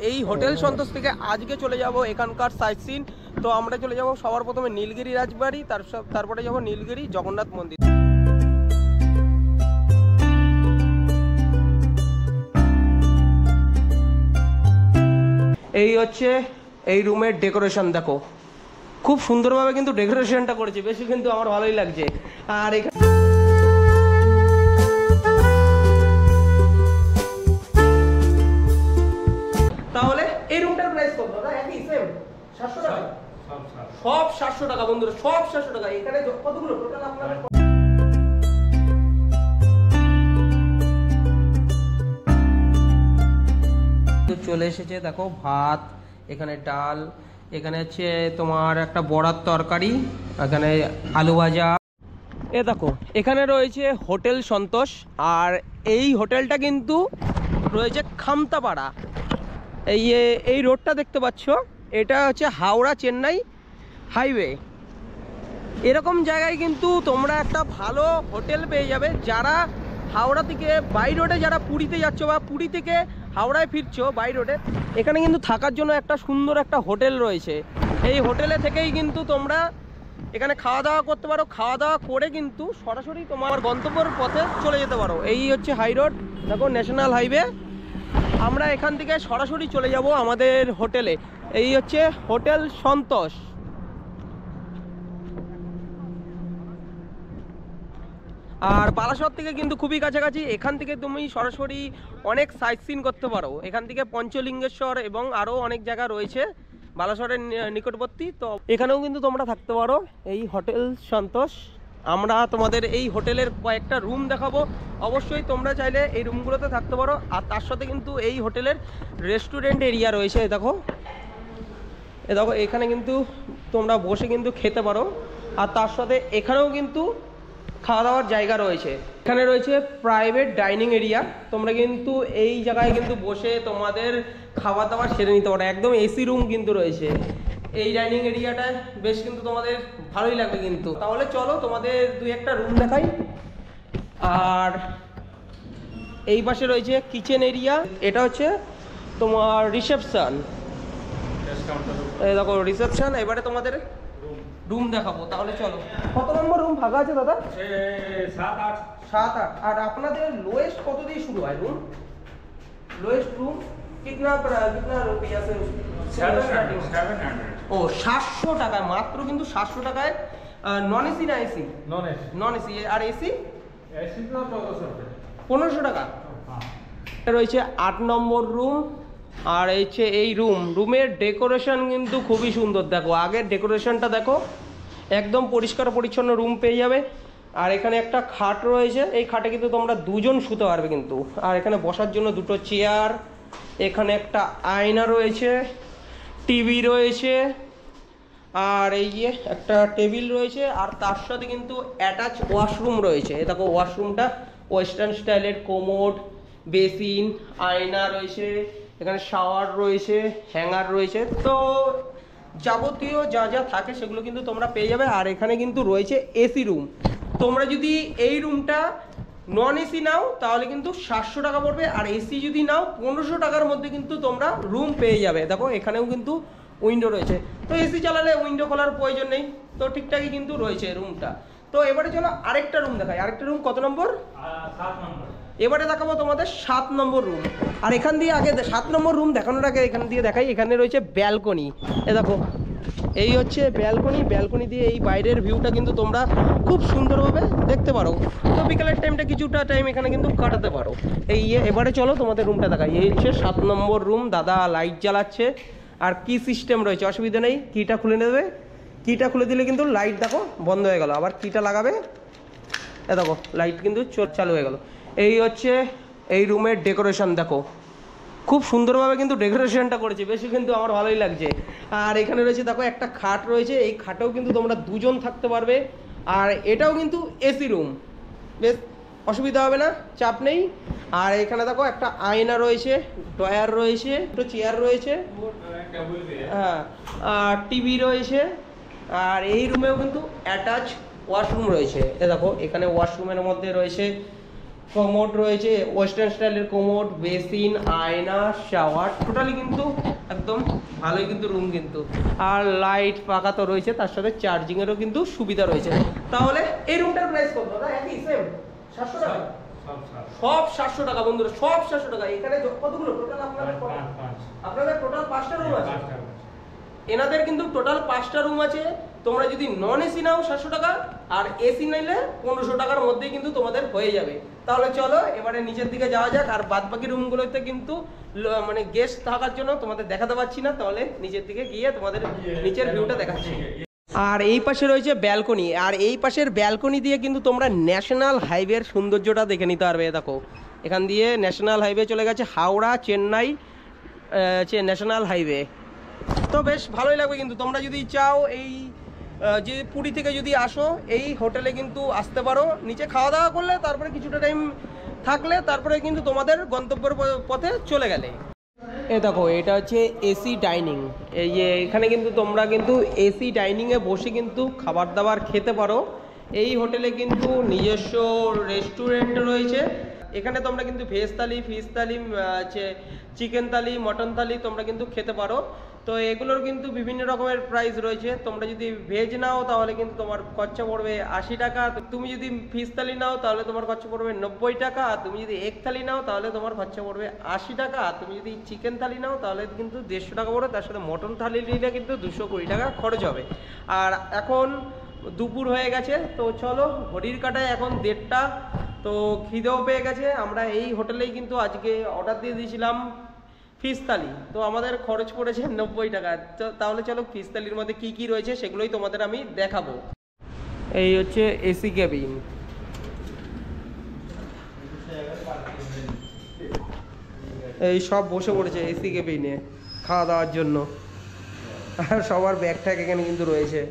এই হোটেল সন্তোষ থেকে আজকে চলে যাব এখানকার সাইট সিন। তো আমরা চলে যাব সবার প্রথমে নীলগিরি রাজবাড়ি, তারপরে যাব নীলগিরি জগন্নাথ মন্দির। এই হচ্ছে এই রুমের ডেকোরেশন, দেখো খুব সুন্দরভাবে কিন্তু ডেকোরেশনটা করেছে, বেশি কিন্তু আমার ভালোই লাগছে। আর এখানে তাহলে এই রুমটার প্রাইস কত দাদা? একই সেম 700 টাকা? সব 700 টাকা বন্ধুরা, সব 700 টাকা। এখানে কতগুলো টোটাল আপনারা চলে এসেছে। দেখো ভাত, এখানে ডাল, এখানে হচ্ছে তোমার একটা বড়ার তরকারি, এখানে আলু ভাজা। এ দেখো এখানে রয়েছে হোটেল সন্তোষ, আর এই হোটেলটা কিন্তু রয়েছে খামতাপাড়া। এই রোডটা দেখতে পাচ্ছ, এটা হচ্ছে হাওড়া চেন্নাই হাইওয়ে। এরকম জায়গায় কিন্তু তোমরা একটা ভালো হোটেল পেয়ে যাবে। যারা হাওড়া থেকে বাই রোডে যারা পুরীতে যাচ্ছ বা পুরী থেকে হাওড়ায় ফিরছো বাই রোডে, এখানে কিন্তু থাকার জন্য একটা সুন্দর একটা হোটেল রয়েছে। এই হোটেলে থেকেই কিন্তু তোমরা এখানে খাওয়া দাওয়া করতে পারো, খাওয়া দাওয়া করে কিন্তু সরাসরি তোমার গন্তব্যের পথে চলে যেতে পারো। এই হচ্ছে হাই রোড, দেখো ন্যাশনাল হাইওয়ে। আমরা এখান থেকে সরাসরি চলে যাব আমাদের হোটেলে। এই হচ্ছে হোটেল সন্তোষ। আর বালাসর থেকে কিন্তু খুবই কাছাকাছি। এখান থেকে তুমি সরাসরি অনেক সাইট সিন করতে পারো। এখান থেকে পঞ্চলিঙ্গেশ্বর এবং আরও অনেক জায়গা রয়েছে বালাসরের নিকটবর্তী। তো এখানেও কিন্তু তোমরা থাকতে পারো এই হোটেল সন্তোষ। আমরা তোমাদের এই হোটেলের কয়েকটা রুম দেখাবো, অবশ্যই তোমরা চাইলে এই রুমগুলোতে থাকতে পারো। আর তার সাথে কিন্তু এই হোটেলের রেস্টুরেন্ট এরিয়া রয়েছে। এ দেখো এখানে কিন্তু তোমরা বসে কিন্তু খেতে পারো। আর তার সাথে এখানেও কিন্তু খাওয়া দাওয়ার জায়গা রয়েছে। এখানে রয়েছে প্রাইভেট ডাইনিং এরিয়া, তোমরা কিন্তু এই জায়গায় কিন্তু বসে তোমাদের খাওয়া দাওয়া সেরে নিতে পারো। একদম এসি রুম কিন্তু রয়েছে এই ডাইনিং এরিয়াটায়, বেশ কিন্তু তোমাদের ভালোই লাগবে কিন্তু। তাহলে চলো তোমাদের দুই একটা রুম দেখাই। আর এই পাশে রয়েছে কিচেন এরিয়া, এটা হচ্ছে তোমার রিসেপশন। এই দেখো রিসেপশন। এবারে তোমাদের রুম দেখাবো, তাহলে চলো। কত নম্বর রুম ফাঁকা আছে দাদা? 7-8। আর আপনাদের লোয়েস্ট কত দিয়ে শুরু হয় রুম? লোয়েস্ট রুম কিতনা রুপিয়া से 700? ও 700 টাকায় মাত্র, কিন্তু 700 টাকায়। নন এসি না এসি? Non AC. আর এসি? এসি তো 1500 টাকা। রয়েছে 8 নম্বর রুম। আর হচ্ছে এই রুমের ডেকোরেশন কিন্তু খুবই সুন্দর। দেখো আগের ডেকোরেশনটা দেখো, একদম পরিষ্কার পরিচ্ছন্ন রুম পেয়ে যাবে। আর এখানে একটা খাট রয়েছে, এই খাটে কিন্তু তোমরা দুজন শুতে পারবে কিন্তু। আর এখানে বসার জন্য দুটো চেয়ার, এখানে একটা আয়না রয়েছে, টিভি রয়েছে, আর এই যে একটা টেবিল রয়েছে। আর তার সাথে কিন্তু অ্যাটাচ ওয়াশরুম রয়েছে। এ দেখো ওয়াশরুমটা ওয়েস্টার্ন স্টাইলের, কোমোড, বেসিন, আয়না রয়েছে, এখানে শাওয়ার রয়েছে, হ্যাঙ্গার রয়েছে। তো যাবতীয় যা যা থাকে সেগুলো কিন্তু তোমরা পেয়ে যাবে। আর এখানে কিন্তু রয়েছে এসি রুম। তোমরা যদি এই রুমটা নন এসি নাও তাহলে কিন্তু 700 টাকা পড়বে, আর এসি যদি নাও 1500 টাকার মধ্যে কিন্তু তোমরা রুম পেয়ে যাবে। দেখো এখানেও কিন্তু উইন্ডো রয়েছে, তো এসি চালালে উইন্ডো খোলার প্রয়োজন নেই। তো ঠিকঠাকই কিন্তু রয়েছে রুমটা। তো এবারে চলো আরেকটা রুম দেখাই। আরেকটা রুম কত নম্বর? 7 নম্বর। এবারে দেখাবো তোমাদের 7 নম্বর রুম। আর এখান দিয়ে আগে 7 নম্বর রুম দেখানোর আগে এখান দিয়ে দেখাই। এখানে রয়েছে ব্যালকনি। এ দেখো এই হচ্ছে ব্যালকনি দিয়ে এই বাইরের ভিউটা কিন্তু তোমরা খুব সুন্দরভাবে দেখতে পারো। তো বিকালের টাইমটা কিছুটা টাইম এখানে কিন্তু কাটাতে পারো। এবারে চলো তোমাদের রুমটা দেখাই। এই হচ্ছে 7 নম্বর রুম। দাদা লাইট জ্বালাচ্ছে। আর কি সিস্টেম রয়েছে, অসুবিধা নেই, কিটা খুলে নেবে। কিটা খুলে দিলে কিন্তু লাইট দেখো বন্ধ হয়ে গেল, আবার কিটা লাগাবে, এ দেখো লাইট কিন্তু চালু হয়ে গেল। এই হচ্ছে এই রুমের ডেকোরেশন, দেখো খুব সুন্দরভাবে কিন্তু ডেকোরেশনটা করেছে, বেশি কিন্তু আমার ভালোই লাগছে। আর এখানে রয়েছে দেখো একটা খাট রয়েছে, এই খাটেও কিন্তু তোমরা দুজন থাকতে পারবে। আর এটাও কিন্তু এসি রুম, বেশ অসুবিধা হবে না, চাপ নেই। আর এখানে দেখো একটা আয়না রয়েছে, ড্রয়ার রয়েছে, দুটো চেয়ার রয়েছে, হ্যাঁ, আর টিভি রয়েছে। আর এই রুমেও কিন্তু অ্যাটাচ ওয়াশরুম রয়েছে। এ দেখো এখানে ওয়াশরুমের মধ্যে রয়েছে কোমোড রয়েছে, ওয়েস্টার্ন স্টাইলের কোমোড, বেসিন, আয়না, শাওয়ার, টোটালি কিন্তু একদম ভালোই কিন্তু রুম কিন্তু। আর লাইট পাখা তো রয়েছে, তার সাথে চার্জিংয়েরও কিন্তু সুবিধা রয়েছে। তাহলে এই রুমটার প্রাইস কত দাদা? একই সেম 700 টাকা? সব 700 টাকা বন্ধুরা, সব 700 টাকা। এখানে কতগুলো টোটাল আপনাদের টোটাল 5টা রুম আছে। এনাদের কিন্তু টোটাল 5টা রুম আছে। তোমরা যদি নন এসি নাও 700 টাকা, আর এসি নিলে 1500 টাকার মধ্যেই কিন্তু তোমাদের হয়ে যাবে। তাহলে চলো এবারে নিচের দিকে যাওয়া যাক। আর বাদ বাকি রুমগুলোতে কিন্তু মানে গেস্ট থাকার জন্য তোমাদের দেখাতে পারছি না, তাহলে নিচের দিকে গিয়ে তোমাদের নিচের ভিউটা দেখাচ্ছি। আর এই পাশে রয়েছে ব্যালকনি, আর এই পাশের ব্যালকনি দিয়ে কিন্তু তোমরা ন্যাশনাল হাইওয়ের সৌন্দর্যটা দেখে নিতে পারবে। দেখো এখান দিয়ে ন্যাশনাল হাইওয়ে চলে গেছে, হাওড়া চেন্নাই ন্যাশনাল হাইওয়ে। তো বেশ ভালোই লাগবে কিন্তু। তোমরা যদি চাও এই যে পুরী থেকে যদি আসো, এই হোটেলে কিন্তু আসতে পারো, নিচে খাওয়া দাওয়া করলে তারপরে কিছুটা টাইম থাকলে তারপরে কিন্তু তোমাদের গন্তব্যের পথে চলে গেলে। এ দেখো এটা হচ্ছে এসি ডাইনিং। এই যে এখানে কিন্তু তোমরা কিন্তু এসি ডাইনিংয়ে বসে কিন্তু খাবার দাবার খেতে পারো। এই হোটেলে কিন্তু নিজস্ব রেস্টুরেন্ট রয়েছে। এখানে তোমরা কিন্তু ভেজ থালি, ফিশ থালি, চিকেন থালি, মটন থালি তোমরা কিন্তু খেতে পারো। তো এগুলোর কিন্তু বিভিন্ন রকমের প্রাইস রয়েছে। তোমরা যদি ভেজ নাও তাহলে কিন্তু তোমার খরচা পড়বে 80 টাকা। তুমি যদি ফিশ থালি নাও তাহলে তোমার খরচা পড়বে 90 টাকা। আর তুমি যদি এগ থালি নাও তাহলে তোমার খরচা পড়বে 80 টাকা। আর তুমি যদি চিকেন থালি নাও তাহলে কিন্তু 150 টাকা পড়বে। তার সাথে মটন থালি নিলে কিন্তু 220 টাকা খরচ হবে। আর এখন দুপুর হয়ে গেছে, তো চলো ঘড়ির কাটায় এখন 1:30টা। তো খিদেও পেয়ে গেছে। আমরা এই হোটেলেই কিন্তু আজকে অর্ডার দিয়ে দিয়েছিলাম ফিশ থালি। তো আমাদের খরচ পড়েছে 90 টাকা। তো তাহলে চলো ফিশ থালির মধ্যে কি কি রয়েছে সেগুলোই তোমাদের আমি দেখাবো। এই হচ্ছে এসি কেবিন। এই সব বসে পড়েছে এসি কেবিনে খাওয়া দাওয়ার জন্য। আর সবার ব্যাগ ট্যাগ এখানে কিন্তু রয়েছে।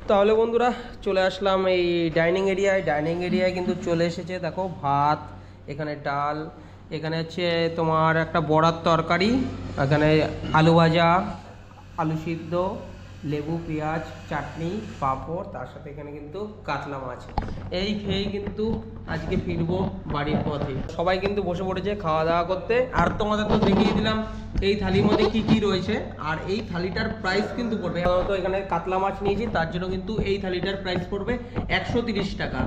তাহলে বন্ধুরা চলে আসলাম এই ডাইনিং এরিয়ায়। ডাইনিং এরিয়ায় কিন্তু চলে এসেছে, দেখো ভাত, এখানে ডাল, এখানে হচ্ছে তোমার একটা বড়ার তরকারি, এখানে আলু ভাজা, আলু সিদ্ধ, লেবু, পেঁয়াজ, চাটনি, পাঁপড়, তার সাথে এখানে কিন্তু কাতলা মাছ। এই খেয়েই কিন্তু আজকে ফিরবো বাড়ির পথে। সবাই কিন্তু বসে পড়েছে খাওয়া দাওয়া করতে। আর তোমাদের তো দেখিয়ে দিলাম এই থালির মধ্যে কি কি রয়েছে। আর এই থালিটার প্রাইস কিন্তু পড়বে, তো এখানে কাতলা মাছ নিয়েছি তার জন্য কিন্তু এই থালিটার প্রাইস পড়বে 130 টাকা।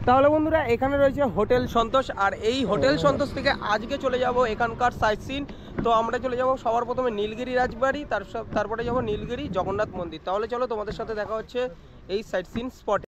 তাহলে বন্ধুরা এখানে রয়েছে হোটেল সন্তোষ। আর এই হোটেল সন্তোষ থেকে আজকে চলে যাব এখানকার সাইট সিন। তো আমরা চলে যাব সবার প্রথমে নীলগিরি রাজবাড়ি, তারপরে যাব নীলগিরি জগন্নাথ মন্দির। তাহলে চলো তোমাদের সাথে দেখা হচ্ছে এই সাইট সিন স্পটে।